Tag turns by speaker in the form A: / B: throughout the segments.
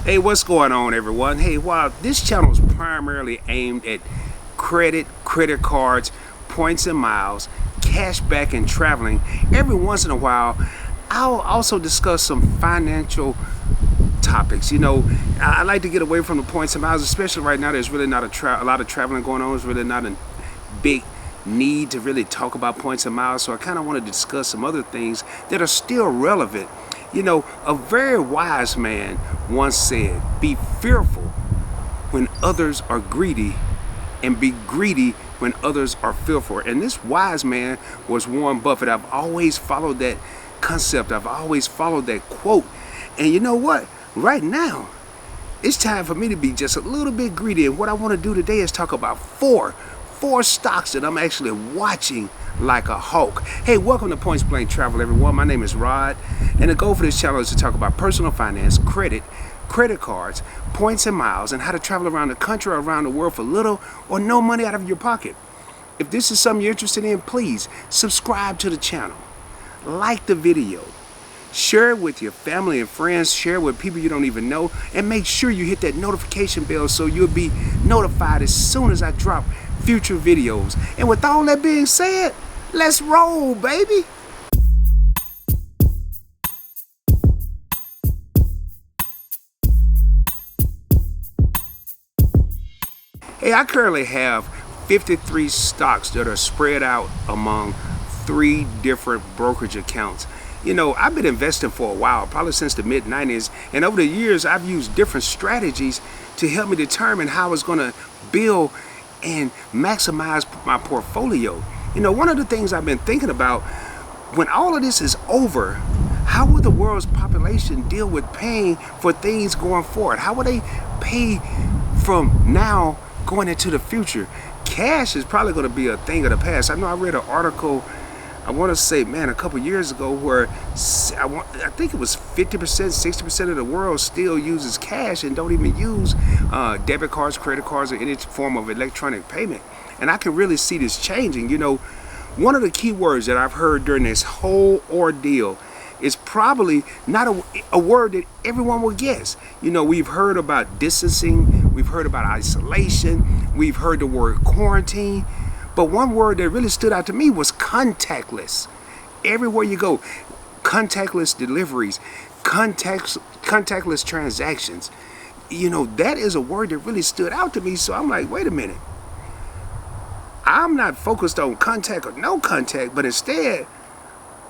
A: Hey, what's going on, everyone? Hey, while this channel is primarily aimed at credit cards, points and miles, cash back, and traveling, every once in a while I'll also discuss some financial topics. I like to get away from the points and miles, especially right now. There's really not a lot of traveling going on. There's really not a big need to really talk about points and miles, so I kind of want to discuss some other things that are still relevant. A very wise man once said, be fearful when others are greedy and be greedy when others are fearful. And this wise man was Warren Buffett. I've always followed that concept. I've always followed that quote. And you know what? Right now, it's time for me to be just a little bit greedy. And what I want to do today is talk about four stocks that I'm actually watching like a hawk. Hey, welcome to Points Blank Travel, everyone. My name is Rod, and the goal for this channel is to talk about personal finance, credit cards, points and miles, and how to travel around the country or around the world for little or no money out of your pocket. If this is something you're interested in, please subscribe to the channel, like the video, share it with your family and friends, share it with people you don't even know, and make sure you hit that notification bell so you'll be notified as soon as I drop future videos. And with all that being said, let's roll, baby. Hey, I currently have 53 stocks that are spread out among 3 different brokerage accounts. I've been investing for a while, probably since the mid-90s, and over the years I've used different strategies to help me determine how I was going to build and maximize my portfolio. One of the things I've been thinking about, when all of this is over, how will the world's population deal with paying for things going forward? How will they pay from now going into the future? Cash is probably going to be a thing of the past. I know I read an article, I want to say, a couple years ago, where I think it was 50%, 60% of the world still uses cash and don't even use debit cards, credit cards, or any form of electronic payment. And I can really see this changing. One of the key words that I've heard during this whole ordeal is probably not a word that everyone will guess. We've heard about distancing, we've heard about isolation, we've heard the word quarantine. But one word that really stood out to me was contactless. Everywhere you go, contactless deliveries, contactless transactions. That is a word that really stood out to me. So I'm like, wait a minute. I'm not focused on contact or no contact, but instead,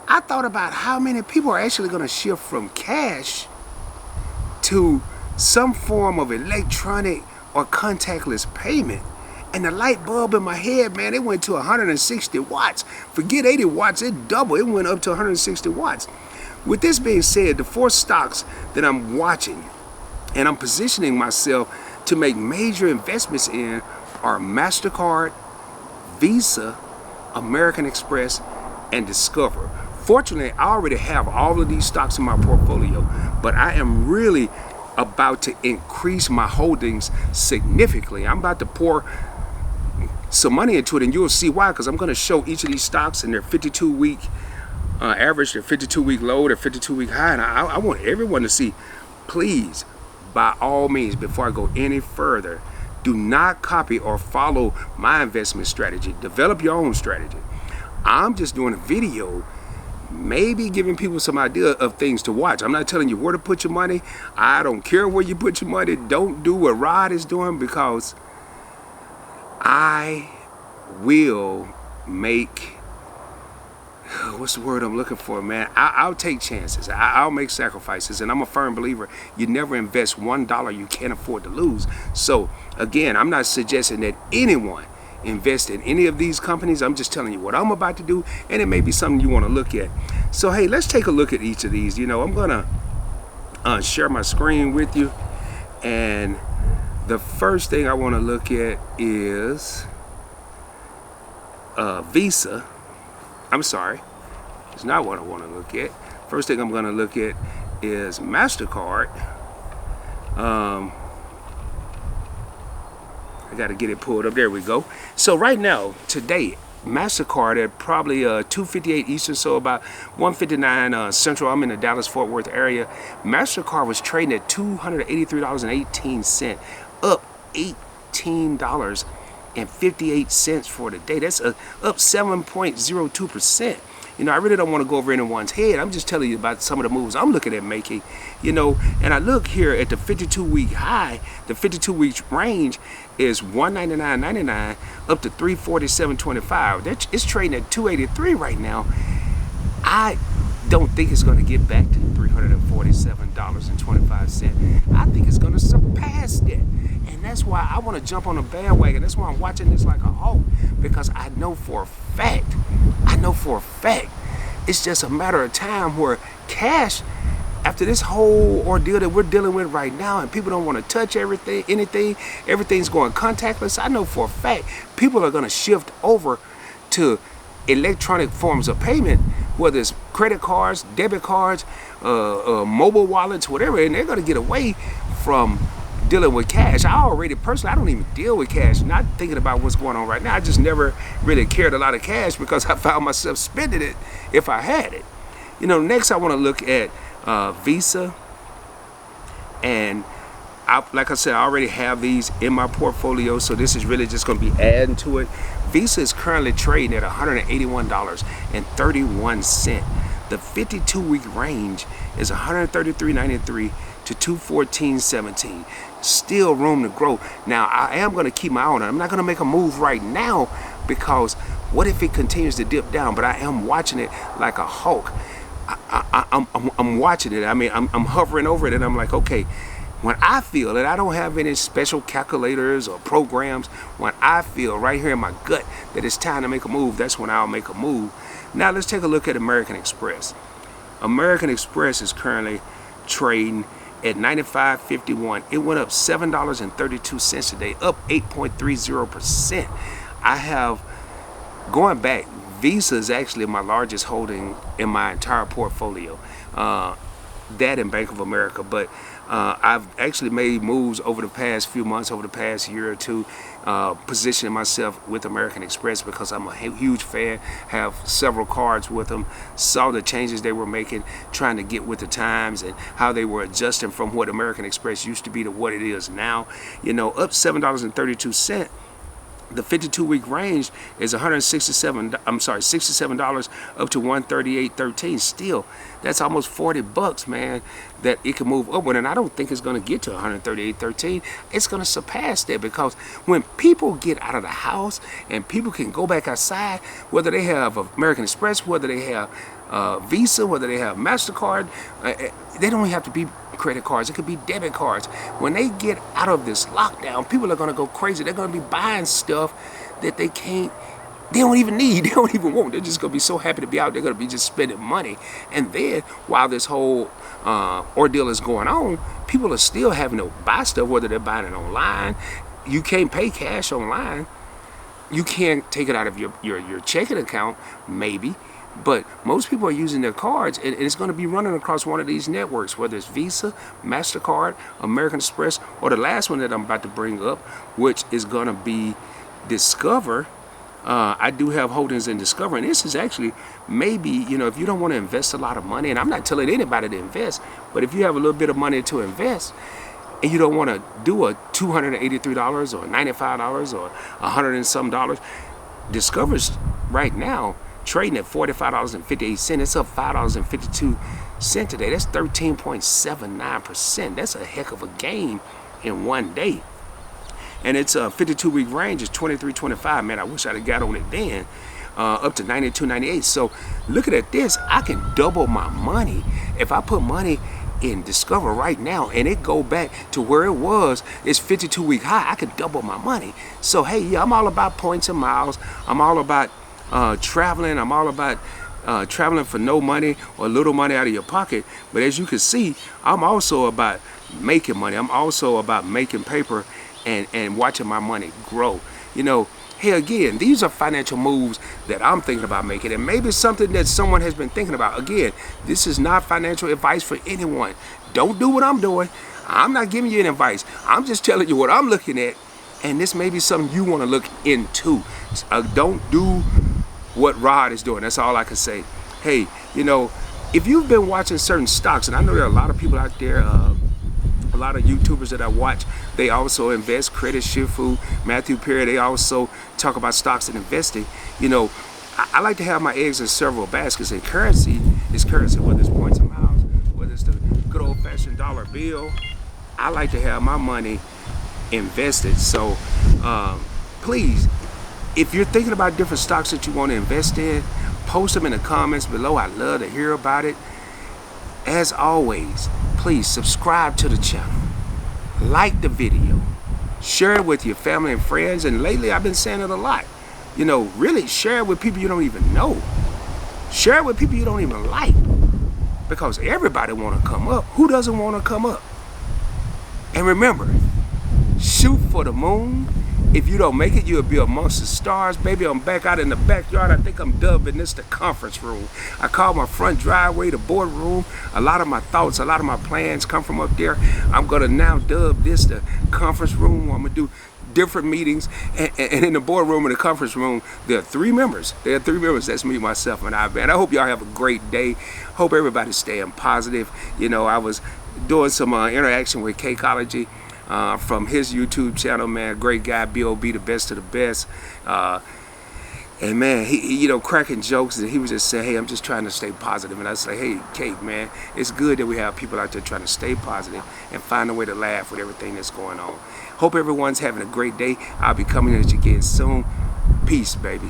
A: I thought about how many people are actually going to shift from cash to some form of electronic or contactless payment. And the light bulb in my head, man, it went to 160 watts. Forget 80 watts, it doubled. It went up to 160 watts. With this being said, the 4 stocks that I'm watching and I'm positioning myself to make major investments in are MasterCard, Visa, American Express, and Discover. Fortunately, I already have all of these stocks in my portfolio, but I am really about to increase my holdings significantly. I'm about to pour some money into it, and you'll see why, because I'm going to show each of these stocks and their 52-week average, their 52-week low, their 52-week high, and I want everyone to see. Please, by all means, before I go any further, do not copy or follow my investment strategy. Develop your own strategy. I'm just doing a video, maybe giving people some idea of things to watch. I'm not telling you where to put your money. I don't care where you put your money. Don't do what Rod is doing, because I will make, what's the word I'm looking for, man? I'll take chances. I'll make sacrifices. And I'm a firm believer, you never invest $1 you can't afford to lose. So again, I'm not suggesting that anyone invest in any of these companies. I'm just telling you what I'm about to do, and it may be something you want to look at. So hey, let's take a look at each of these. I'm gonna share my screen with you, and the first thing I want to look at is Visa. I'm sorry, it's not what I want to look at. First thing I'm going to look at is MasterCard. I got to get it pulled up. There we go. So right now, today, MasterCard at probably 2:58 Eastern, so about 1:59 Central. I'm in the Dallas-Fort Worth area. MasterCard was trading at $283.18, up $18.58 for the day. That's up 7.02%. You know, I really don't want to go over anyone's head. I'm just telling you about some of the moves I'm looking at making. You know, and I look here at the 52-week high. The 52-week range is $199.99 up to $347.25. It's trading at $283 right now. I don't think it's going to get back to $347.25. I think it's going to surpass that. And that's why I want to jump on the bandwagon. That's why I'm watching this like a hawk, because I know for a fact, it's just a matter of time where cash, after this whole ordeal that we're dealing with right now, and people don't want to touch everything's going contactless. I know for a fact people are going to shift over to electronic forms of payment, whether it's credit cards, debit cards, mobile wallets, whatever, and they're going to get away from dealing with cash. I don't even deal with cash, not thinking about what's going on right now. I just never really cared a lot of cash because I found myself spending it if I had it. You know, next I want to look at Visa, and like I said, I already have these in my portfolio, so this is really just going to be adding to it. Visa is currently trading at $181.31. The 52-week range is $133.93 to $214.17. Still room to grow. Now, I am going to keep my eye on it. I'm not going to make a move right now, because what if it continues to dip down? But I am watching it like a hawk. I'm watching it. I mean, I'm hovering over it, and I'm like, okay, when I feel it, I don't have any special calculators or programs. When I feel right here in my gut that it's time to make a move, that's when I'll make a move. Now let's take a look at American Express. American Express is currently trading at $95.51. It went up $7.32 today, up 8.30%. I have, going back, Visa is actually my largest holding in my entire portfolio. That and Bank of America, but I've actually made moves over the past few months, over the past year or two, positioning myself with American Express because I'm a huge fan, have several cards with them, saw the changes they were making, trying to get with the times and how they were adjusting from what American Express used to be to what it is now. You know, up $7.32. The 52-week range is $67 up to $138.13. Still, that's almost $40, man, that it can move upward. And I don't think it's going to get to $138.13. It's going to surpass that, because when people get out of the house and people can go back outside, whether they have American Express, whether they have Visa, whether they have MasterCard, they don't have to be credit cards. It could be debit cards. When they get out of this lockdown, people are going to go crazy. They're going to be buying stuff that they don't even need, they don't even want. They're just going to be so happy to be out. They're going to be just spending money. And then while this whole ordeal is going on, people are still having to buy stuff, whether they're buying it online. You can't pay cash online. You can't take it out of your checking account, maybe. But most people are using their cards, and it's going to be running across one of these networks, whether it's Visa, MasterCard, American Express, or the last one that I'm about to bring up, which is going to be Discover. I do have holdings in Discover, and this is actually maybe, you know, if you don't want to invest a lot of money, and I'm not telling anybody to invest, but if you have a little bit of money to invest, and you don't want to do a $283 or $95 or $100 and some dollars, Discover's right now trading at $45.58. It's up $5.52 today. That's 13.79%. That's a heck of a gain in one day. And its 52-week range is $23.25. Man, I wish I'd have got on it then. Up to $92.98. So looking at this, I can double my money if I put money in Discover right now and it go back to where it was. It's 52-week high. I could double my money. So hey, yeah, I'm all about points and miles. I'm all about traveling. I'm all about traveling for no money or little money out of your pocket. But as you can see, I'm also about making money. I'm also about making paper and watching my money grow. You know, hey, again, these are financial moves that I'm thinking about making, and maybe something that someone has been thinking about. Again, this is not financial advice for anyone. Don't do what I'm doing. I'm not giving you any advice. I'm just telling you what I'm looking at, and this may be something you want to look into. Don't do what Rod is doing. That's all I can say. Hey, you know, if you've been watching certain stocks, and I know there are a lot of people out there, a lot of YouTubers that I watch, they also invest. Credit Shifu, Matthew Perry, they also talk about stocks and investing. You know, I like to have my eggs in several baskets, and currency is currency, whether it's points and miles, whether it's the good old-fashioned dollar bill. I like to have my money invested. So please, if you're thinking about different stocks that you want to invest in, post them in the comments below. I'd love to hear about it. As always, please subscribe to the channel, like the video, share it with your family and friends, and lately I've been saying it a lot. You know, really share it with people you don't even know. Share it with people you don't even like, because everybody want to come up. Who doesn't want to come up? And remember, shoot for the moon. If you don't make it, you'll be amongst the stars. Baby, I'm back out in the backyard. I think I'm dubbing this the conference room. I call my front driveway the boardroom. A lot of my thoughts, a lot of my plans come from up there. I'm going to now dub this the conference room. I'm going to do different meetings. And in the boardroom and the conference room, there are 3 members. There are 3 members. That's me, myself, and I. Man, I hope y'all have a great day. Hope everybody's staying positive. You know, I was doing some interaction with K-Cology. From his YouTube channel, man, great guy, B.O.B., the best of the best. And man, he you know, cracking jokes, and he was just saying, hey, I'm just trying to stay positive. And I say, hey, Kate, man, it's good that we have people out there trying to stay positive and find a way to laugh with everything that's going on. Hope everyone's having a great day. I'll be coming at you again soon. Peace, baby.